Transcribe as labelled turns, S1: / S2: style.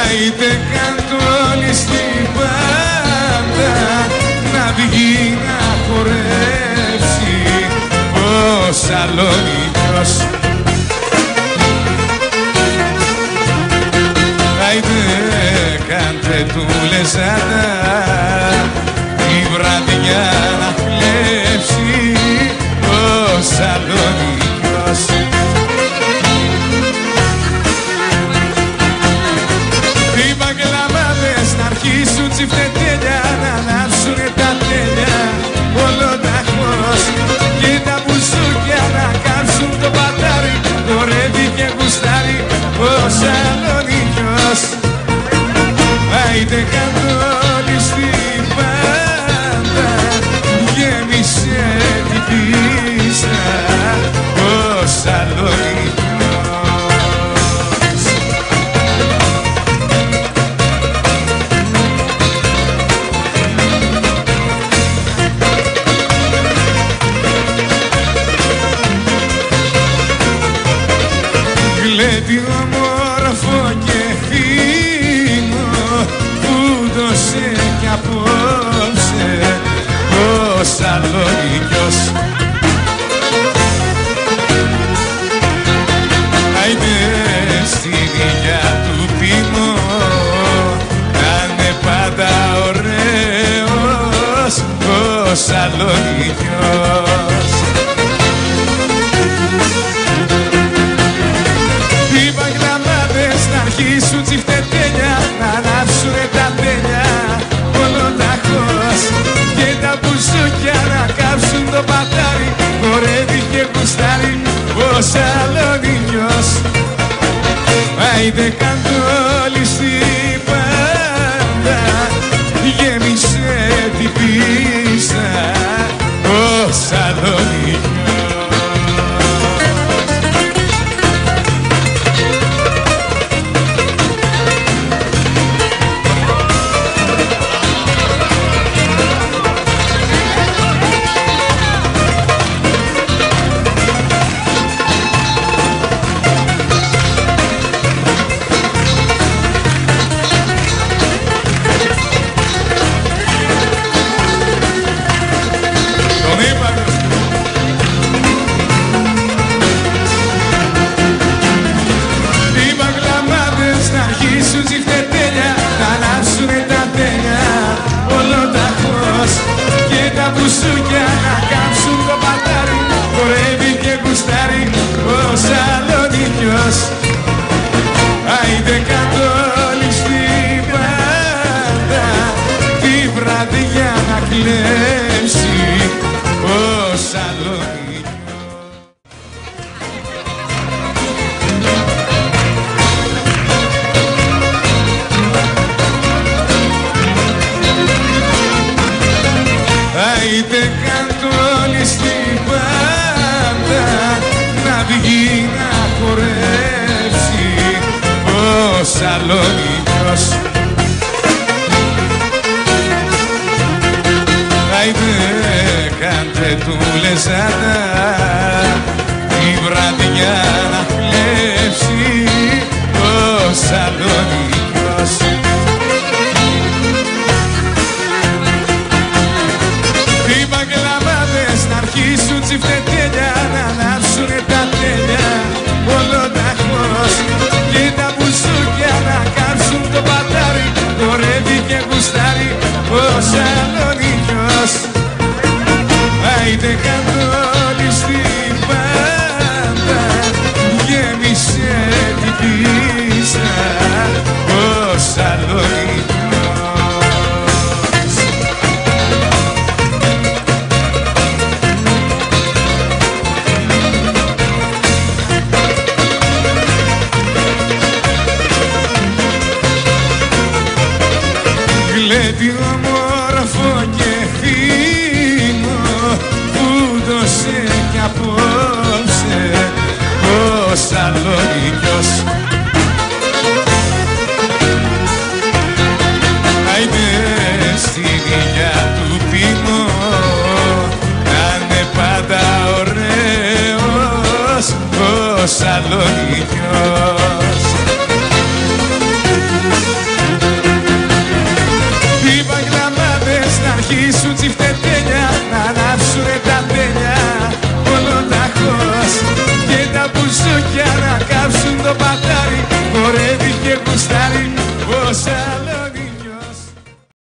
S1: Άιντε κάτω όλοι στην πάντα να βγει να χορέψει ο Σαλονίκιος. Άιντε κάντε του λεζάτα η βραδιά να κλέψει ο Σαλονίκιος. Οι μπαγκλαμάδες να αρχίσουν τσιφτετέλια, να ανάψουνε τα τέλεια ολοταχώς και τα μπουζούκια να κάψουν το πατάρι, χορεύει και γουστάρει ο Σαλονίκιος. Άιντε κάτω όλοι στην πάντα, γέμισε την πίστα ο Σαλονίκιος. Γλέτη όμορφο και φίνο που δώσε κι απόψε ο Σαλονίκιος. Άιντε στην υγειά του πίνω να είναι πάντα ωραίος ο Σαλονίκιος. Να αρχίσουν τσιφτετέλια, να ανάψουνε τα τέλεια ολοταχώς και τα μπουζούκια να κάψουν το πατάρι, χορεύει και γουστάρει ο Σαλονίκιος. Άιντε κάτω όλοι στην πάντα, γέμισε την πίστα ο Σαλονίκιος. Μπουζούκια να κάψουν το πατάρι, χορεύει και γουστάρει ο Σαλονίκιος. Άιντε κάτω όλοι στην πάντα, τη βραδιά να κλέψει ο Σαλονίκιος. Άιντε κάτω όλοι στην πάντα, να βγει να χορέψει ο Σαλονίκιος. Άιντε κάντε του λεζάτα η βραδιά να κλέψει ο Σαλονίκιος. Οι μπαγκλαμάδες να αρχίσουν τσιφτετέλια, να ανάψουνε τα τέλεια ολοταχώς και τα μπουζούκια να κάψουν το πατάρι, χορεύει και γουστάρει ο Σαλονίκιος. Άιντε κάτω όλοι στην Θεσσαλονικιό.